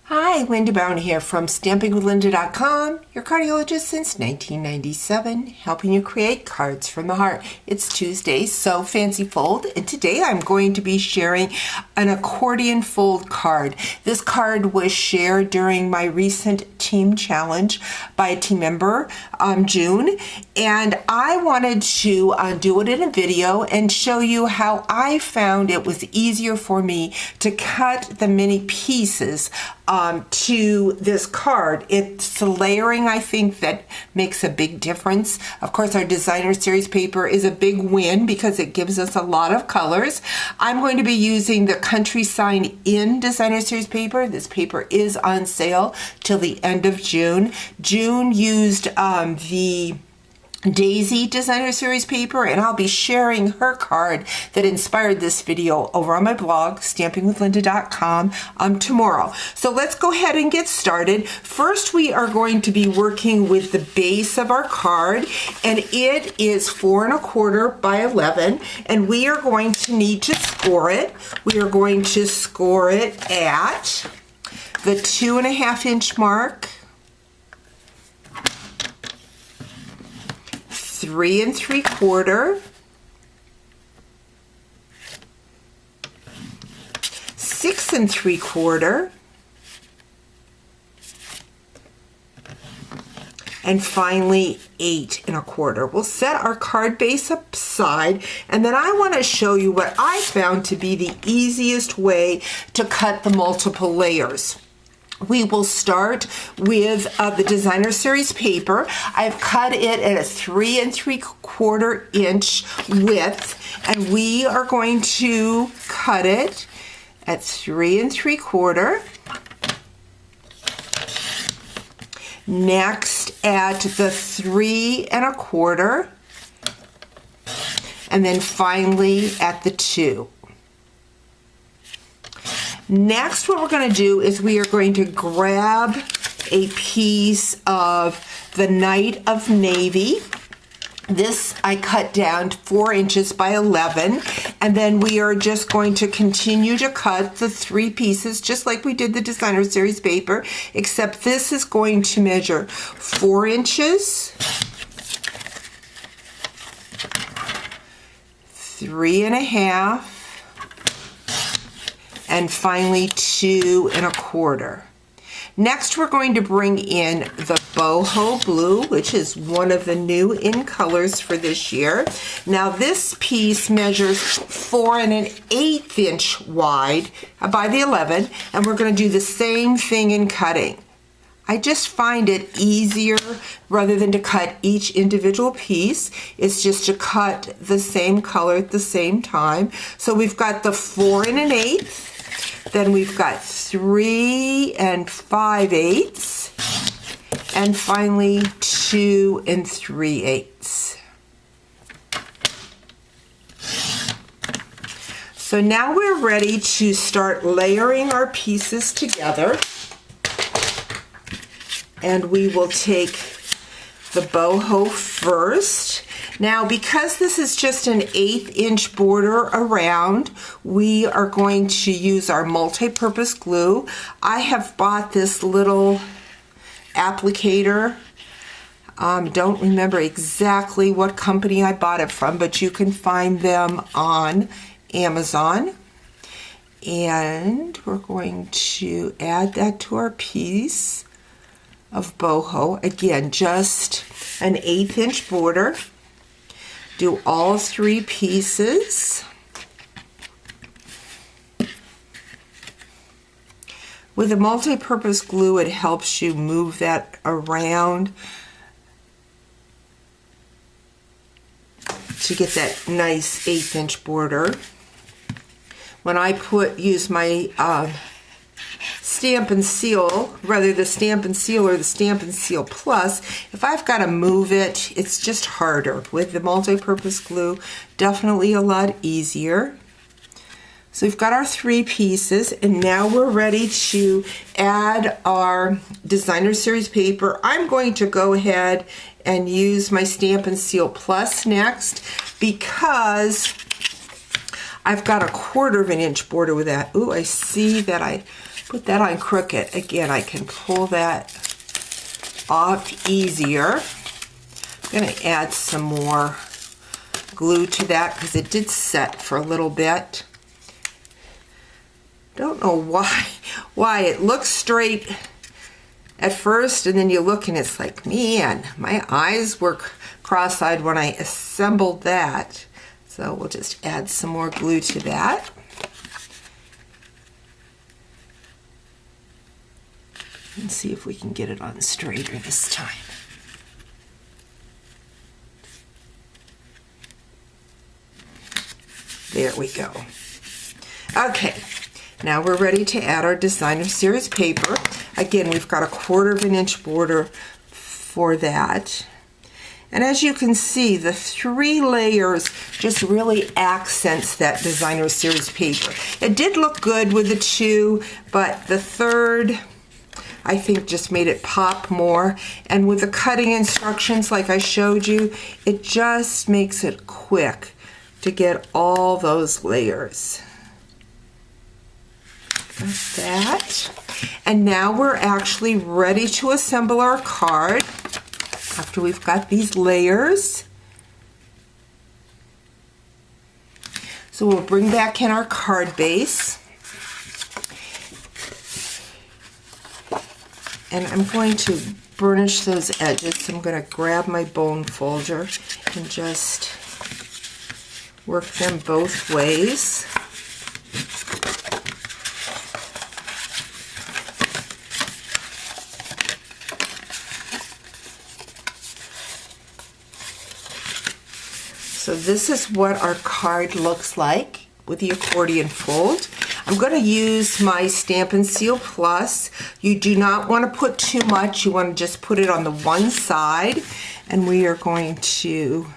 Hi, Linda Brown here from stampingwithlinda.com, your cardiologist since 1997, helping you create cards from the heart. It's Tuesday, so fancy fold, and today I'm going to be sharing an accordion fold card. This card was shared during my recent team challenge by a team member, June, and I wanted to do it in a video and show you how I found it was easier for me to cut the many pieces to this card. It's the layering, I think, that makes a big difference. Of course, our designer series paper is a big win because it gives us a lot of colors. I'm going to be using the Country Sign In designer series paper. This paper is on sale till the end of June. June used the Daisy designer series paper, and I'll be sharing her card that inspired this video over on my blog, stampingwithlinda.com, tomorrow. So let's go ahead and get started. First, we are going to be working with the base of our card, and it is 4 1/4 by 11, and we are going to need to score it. We are going to score it at the 2.5 inch mark, 3 3/4, 6 3/4, and finally 8 1/4. We'll set our card base aside, and then I want to show you what I found to be the easiest way to cut the multiple layers. We will start with the designer series paper. I've cut it at a 3 3/4 inch width, and we are going to cut it at 3 3/4. Next at the 3 1/4, and then finally at the 2. Next, what we're going to do is we are going to grab a piece of the Night of Navy. This I cut down 4 inches by 11, and then we are just going to continue to cut the 3 pieces just like we did the designer series paper, except this is going to measure 4 inches, 3 1/2, and finally 2 1/4. Next, we're going to bring in the boho blue, which is one of the new in colors for this year. Now this piece measures 4 1/8 inch wide by the 11, and we're going to do the same thing in cutting. I just find it easier, rather than to cut each individual piece, it's just to cut the same color at the same time. So we've got the 4 1/8, then we've got 3 5/8, and finally 2 3/8. So now we're ready to start layering our pieces together. And we will take the boho first. Now, because this is just an 1/8 inch border around, we are going to use our multi-purpose glue. I have bought this little applicator. Don't remember exactly what company I bought it from, but you can find them on Amazon. And we're going to add that to our piece of boho. Again, just an 1/8 inch border. Do all 3 pieces. With a multi-purpose glue, it helps you move that around to get that nice 1/8 inch border. When I use my Stampin' Seal, rather the Stampin' Seal or the Stampin' Seal Plus, if I've got to move it, it's just harder. With the multi-purpose glue, definitely a lot easier. So we've got our 3 pieces, and now we're ready to add our designer series paper. I'm going to go ahead and use my Stampin' Seal Plus next, because I've got a 1/4 of an inch border with that. Ooh, I see that I put that on crooked. Again, I can pull that off easier. I'm going to add some more glue to that because it did set for a little bit. Don't know why it looks straight at first, and then you look and it's like, man, my eyes were cross-eyed when I assembled that. So we'll just add some more glue to that. And see if we can get it on straighter this time. There we go. Okay, now we're ready to add our designer series paper. Again, we've got a 1/4 of an inch border for that. And as you can see, the 3 layers just really accents that designer series paper. It did look good with the 2, but the 3rd, I think, just made it pop more. And with the cutting instructions like I showed you, it just makes it quick to get all those layers. Like that. And now we're actually ready to assemble our card after we've got these layers. So we'll bring back in our card base. And I'm going to burnish those edges. So I'm going to grab my bone folder and just work them both ways. So this is what our card looks like with the accordion fold. I'm going to use my Stampin' Seal Plus. You do not want to put too much. You want to just put it on the one side. And we are going to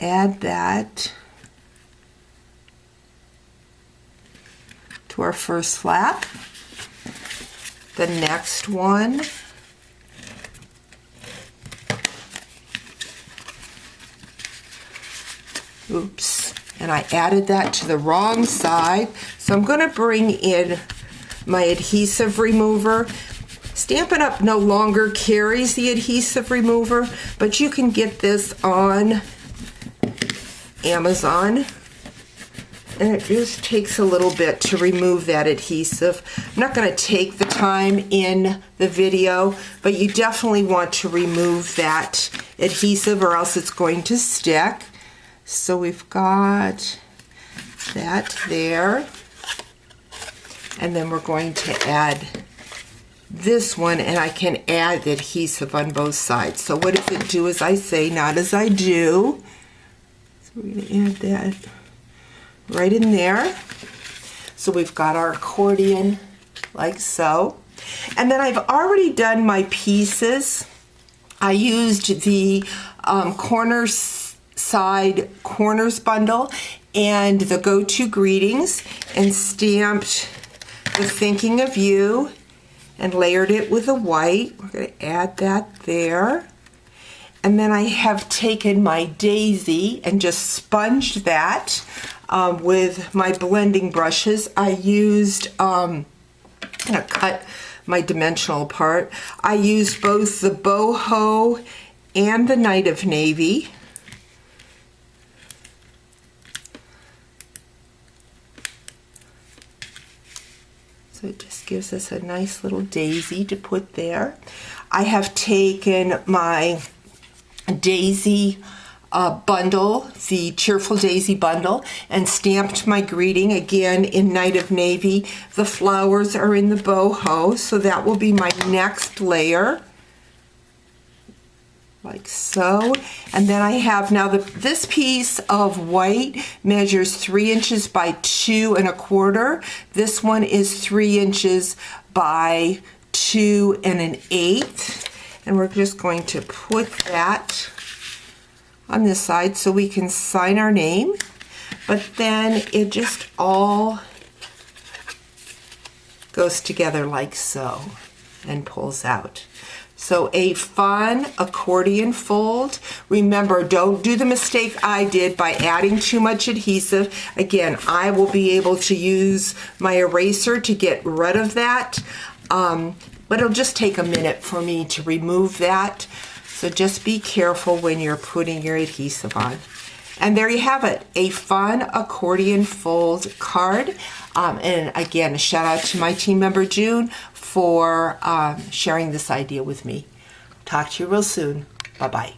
add that to our first flap. The next one. Oops, and I added that to the wrong side. So I'm going to bring in my adhesive remover. Stampin' Up! No longer carries the adhesive remover, but you can get this on Amazon. And it just takes a little bit to remove that adhesive. I'm not going to take the time in the video, but you definitely want to remove that adhesive or else it's going to stick. So we've got that there. And then we're going to add this one, and I can add the adhesive on both sides. So what does it do as I say, not as I do? So we're going to add that right in there. So we've got our accordion like so. And then I've already done my pieces. I used the corners bundle and the go-to greetings and stamped the thinking of you and layered it with a white. We're going to add that there. And then I have taken my daisy and just sponged that with my blending brushes. I used, I'm going to cut my dimensional apart. I used both the boho and the Night of Navy. So it just gives us a nice little daisy to put there. I have taken my daisy bundle, the Cheerful Daisy bundle, and stamped my greeting again in Night of Navy. The flowers are in the boho, so that will be my next layer. Like so. And then I have now this piece of white measures 3 inches by 2 1/4. This one is 3 inches by 2 1/8. And we're just going to put that on this side so we can sign our name. But then it just all goes together like so and pulls out. So a fun accordion fold. Remember, don't do the mistake I did by adding too much adhesive. Again, I will be able to use my eraser to get rid of that, but it'll just take a minute for me to remove that. So just be careful when you're putting your adhesive on. And there you have it, a fun accordion fold card. And again, a shout out to my team member June for sharing this idea with me. Talk to you real soon. Bye-bye.